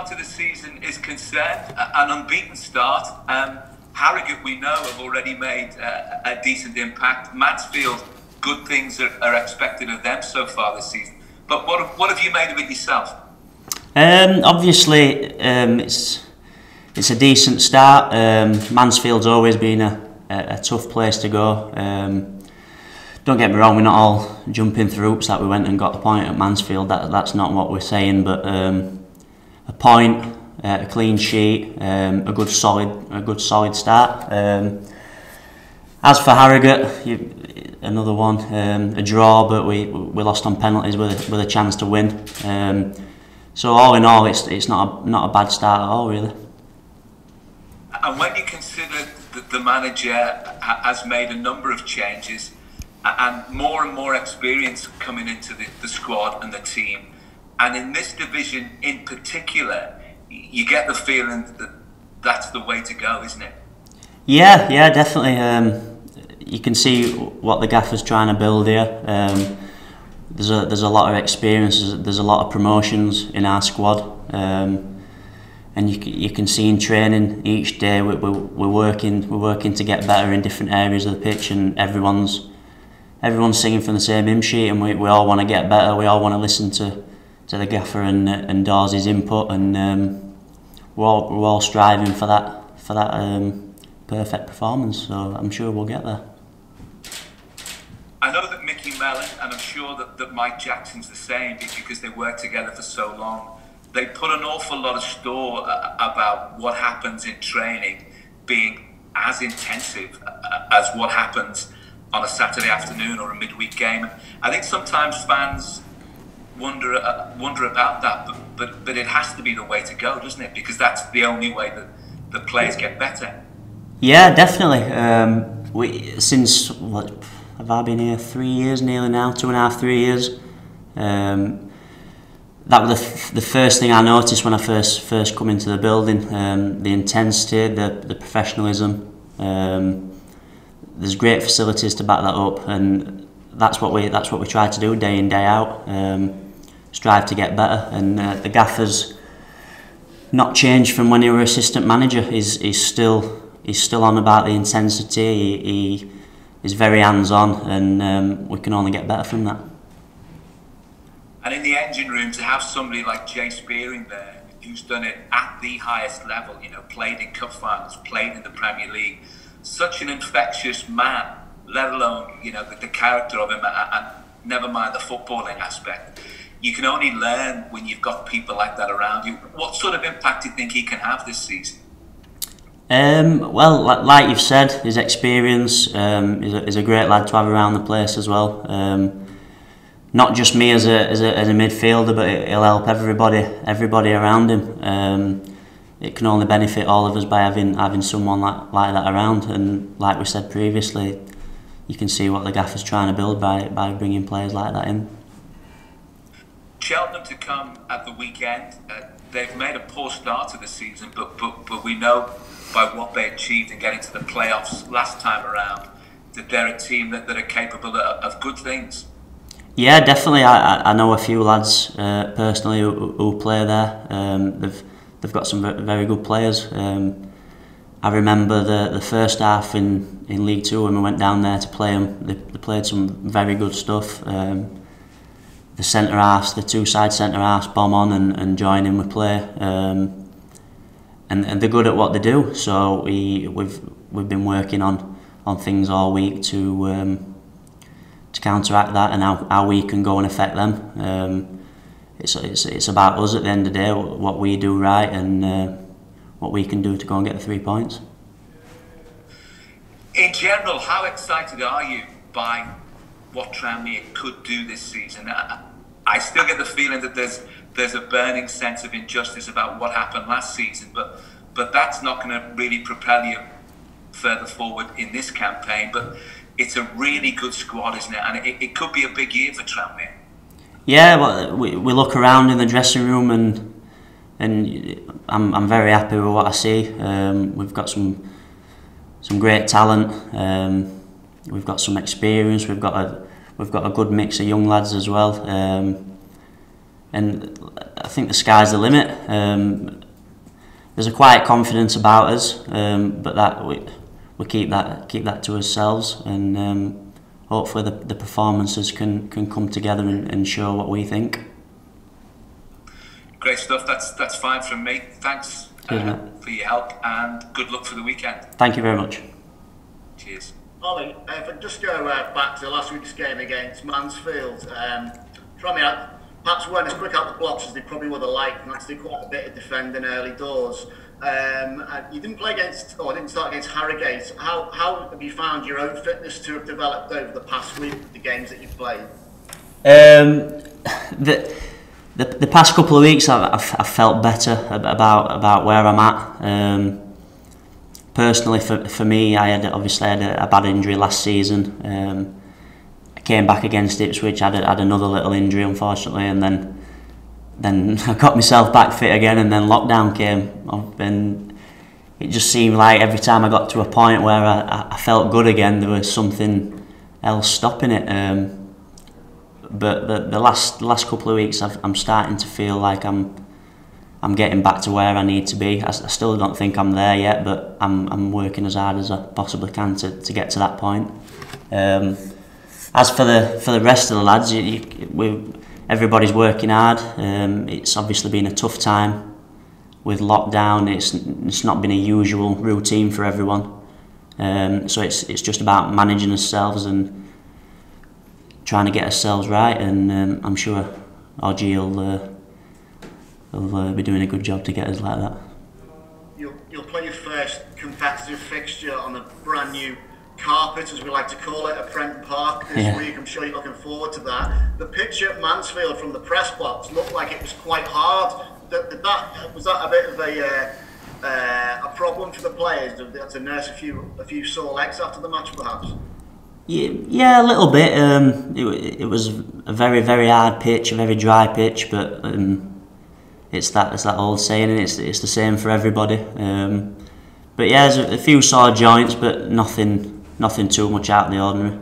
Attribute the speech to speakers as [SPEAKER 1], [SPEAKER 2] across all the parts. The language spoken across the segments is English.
[SPEAKER 1] start to the season is concerned, an unbeaten start. Harrogate, we know, have already made a decent impact. Mansfield, good things are expected of them so far this season. But what have you made of it yourself?
[SPEAKER 2] Obviously, it's a decent start. Mansfield's always been a tough place to go. Don't get me wrong, we're not all jumping through hoops that we went and got a point at Mansfield. That's not what we're saying. But a point, a clean sheet, a good solid start. As for Harrogate, another one, a draw, but we lost on penalties with a chance to win. So all in all, it's not a bad start at all, really.
[SPEAKER 1] And when you consider that the manager has made a number of changes and more experience coming into the squad and the team, and in this division in particular, you get the feeling that that's the way to go, isn't it?
[SPEAKER 2] Yeah, definitely. You can see what the gaffer's trying to build here. There's a lot of experience. There's a lot of promotions in our squad, and you can see in training each day we're working to get better in different areas of the pitch, and everyone's singing from the same hymn sheet, and we all want to get better. We all want to listen to the gaffer and Dawes' input, and we're all striving for that perfect performance. So I'm sure we'll get there.
[SPEAKER 1] I know that Mickey Mellon, and I'm sure that Mike Jackson's the same, because they worked together for so long. They put an awful lot of store about what happens in training being as intensive as what happens on a Saturday afternoon or a midweek game. And I think sometimes fans wonder about that, but it has to be the way to go, doesn't it? Because that's the only way that the players get better.
[SPEAKER 2] Yeah, definitely. Since what have I been here? 3 years nearly now, 2.5, 3 years. That was the first thing I noticed when I first come into the building. The intensity, the professionalism. There's great facilities to back that up, and that's what we try to do day in, day out. Strive to get better, and the gaffer's not changed from when he was assistant manager. He's still on about the intensity. He is very hands-on, and we can only get better from that.
[SPEAKER 1] And in the engine room, to have somebody like Jay Spearing there, who's done it at the highest level, played in cup finals, played in the Premier League, such an infectious man, let alone, the character of him, and never mind the footballing aspect. You can only learn when you've got people like that around you. What sort of impact do you think he can have this season?
[SPEAKER 2] Well, like you've said, his experience is a great lad to have around the place as well. Not just me as a midfielder, but he'll help everybody around him. It can only benefit all of us by having someone like that around. And like we said previously, you can see what the gaffer's trying to build by bringing players like that in.
[SPEAKER 1] Cheltenham to come at the weekend. They've made a poor start to the season, but we know by what they achieved in getting to the playoffs last time around that they're a team that are capable of good things.
[SPEAKER 2] Yeah, definitely. I know a few lads personally who play there. They've got some very good players. I remember the first half in League Two when we went down there to play them. They played some very good stuff. The centre halves, the two side centre halves, bomb on and join in with play. And they're good at what they do. So we've been working on things all week to counteract that, and how we can go and affect them. It's about us at the end of the day, what we do right, and what we can do to go and get the 3 points.
[SPEAKER 1] In general, how excited are you by what Tranmere could do this season? I still get the feeling that there's a burning sense of injustice about what happened last season, but that's not going to really propel you further forward in this campaign. But it's a really good squad, isn't it? And it could be a big year for Tranmere. Yeah,
[SPEAKER 2] well, we look around in the dressing room, and I'm very happy with what I see. We've got some great talent. We've got some experience. We've got a good mix of young lads as well. And I think the sky's the limit. There's a quiet confidence about us, but that we keep that to ourselves, and hopefully the performances can come together and show what we think.
[SPEAKER 1] Great stuff. That's fine from me. Thanks for your help, and good luck for the weekend.
[SPEAKER 2] Thank you very much.
[SPEAKER 1] Cheers.
[SPEAKER 3] Ollie, if I just go back to last week's game against Mansfield, Tranmere perhaps weren't as quick out the blocks as they probably would have liked, and had to do quite a bit of defending early doors. You didn't start against Harrogate. How have you found your own fitness to have developed over the past week with the games that you've played?
[SPEAKER 2] The past couple of weeks I've felt better about where I'm at. Personally, for me, I had a bad injury last season. I came back against Ipswich, had another little injury unfortunately, and then I got myself back fit again, and then lockdown came up, and it just seemed like every time I got to a point where I felt good again, there was something else stopping it. But the last couple of weeks, I'm starting to feel like I'm getting back to where I need to be. I still don't think I'm there yet, but I'm working as hard as I possibly can to get to that point. As for the rest of the lads, everybody's working hard. It's obviously been a tough time with lockdown. It's not been a usual routine for everyone. So it's just about managing ourselves and trying to get ourselves right. And I'm sure RG will be doing a good job to get us like that.
[SPEAKER 3] You'll play your first competitive fixture on a brand new carpet, as we like to call it, at Prenton Park this week. I'm sure you're looking forward to that. The pitch at Mansfield from the press box looked like it was quite hard. Was that a bit of a problem for the players? Did they have to nurse a few sore legs after the match, perhaps?
[SPEAKER 2] Yeah, a little bit. It was a very, very hard pitch, a very dry pitch, but it's that old saying, and it's the same for everybody. But yeah, there's a few sore joints, but nothing too much out of the ordinary.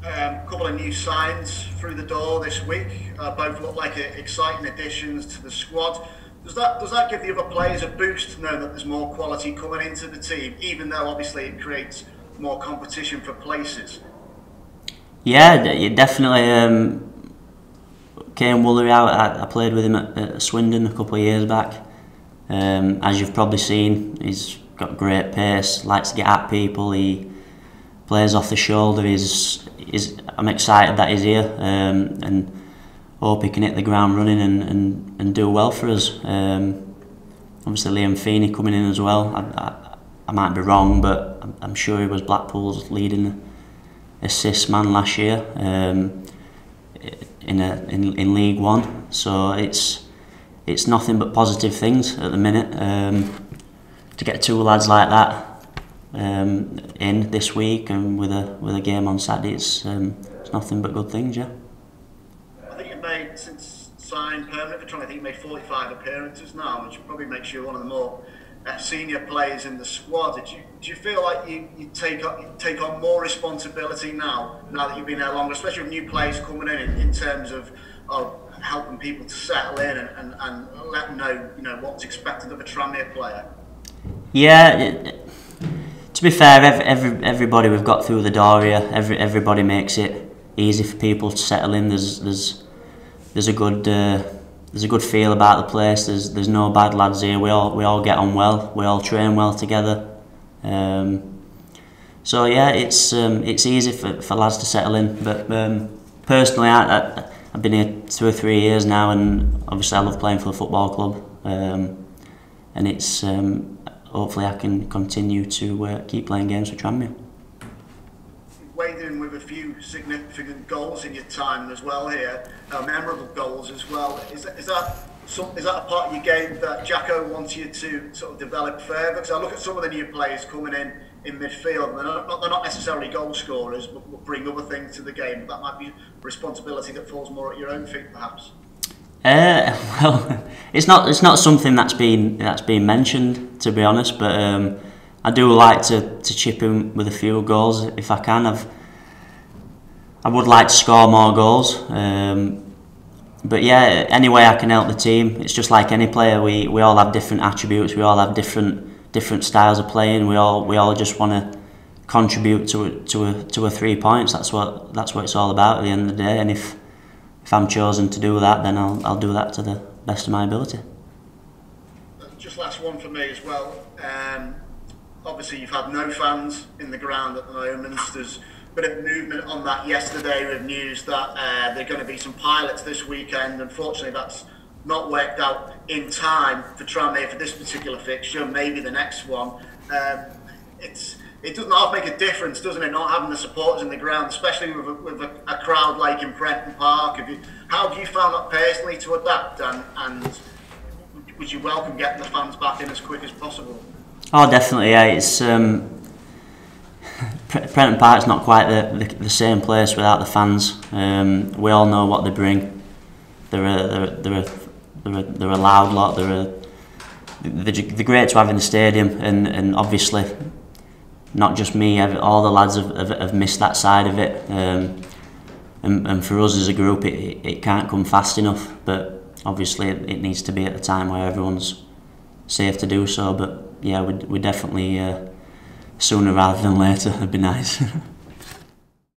[SPEAKER 3] A couple of new signs through the door this week. Both look like exciting additions to the squad. Does that give the other players a boost, knowing that there's more quality coming into the team, even though obviously it creates more competition for places?
[SPEAKER 2] Yeah, definitely. Kane Woolery out. I played with him at Swindon a couple of years back. As you've probably seen, he's got great pace, likes to get at people, he plays off the shoulder. I'm excited that he's here, and hope he can hit the ground running and do well for us. Obviously Liam Feeney coming in as well. I might be wrong, but I'm sure he was Blackpool's leading assist man last year in League One. So it's nothing but positive things at the minute. To get two lads like that in this week and with a game on Saturday, it's nothing but good things. Yeah.
[SPEAKER 3] I think you've made, since signed permanent for Tranmere, I think you've made 45 appearances now, which probably makes you one of the more senior players in the squad. Do you feel like you take on more responsibility now that you've been there longer, especially with new players coming in terms of helping people to settle in and let them know what's expected of a Tranmere player? Yeah,
[SPEAKER 2] to be fair, everybody we've got through the door here, everybody makes it easy for people to settle in. There's a good feel about the place. There's no bad lads here. We all get on well. We all train well together. So yeah, it's easy for lads to settle in. But personally, I've been here 2 or 3 years now, and obviously I love playing for the football club. And it's hopefully I can continue to keep playing games for Tranmere.
[SPEAKER 3] You've weighed in with a few significant goals in your time as well here, memorable goals as well. Is that a part of your game that Jacko wants you to sort of develop further? Because I look at some of the new players coming in midfield, and they're not necessarily goal scorers, but will bring other things to the game. That might be a responsibility that falls more at your own feet, perhaps.
[SPEAKER 2] Well, it's not something that's been mentioned, to be honest. But I do like to chip in with a few goals if I can. I would like to score more goals. but yeah, any way I can help the team. It's just like any player. We all have different attributes. We all have different styles of playing. We all just want to contribute to a 3 points. That's what it's all about at the end of the day. And if I'm chosen to do that, then I'll do that to the best of my ability.
[SPEAKER 3] Just last one for me as well. Obviously, you've had no fans in the ground at the moment. There's a bit of movement on that yesterday with news that there are going to be some pilots this weekend. Unfortunately, that's not worked out in time for Tranmere for this particular fixture, maybe the next one. It doesn't half make a difference, doesn't it, not having the supporters in the ground, especially with a crowd like in Prenton Park. How have you found that personally to adapt, and would you welcome getting the fans back in as quick as possible?
[SPEAKER 2] Oh, definitely, yeah. It's Prenton Park's not quite the same place without the fans. We all know what they bring. They're a loud lot. They're great to have in the stadium, and obviously, not just me. All the lads have missed that side of it. And for us as a group, it can't come fast enough. But obviously, it needs to be at a time where everyone's safe to do so. But yeah, we definitely sooner rather than later. It'd be nice.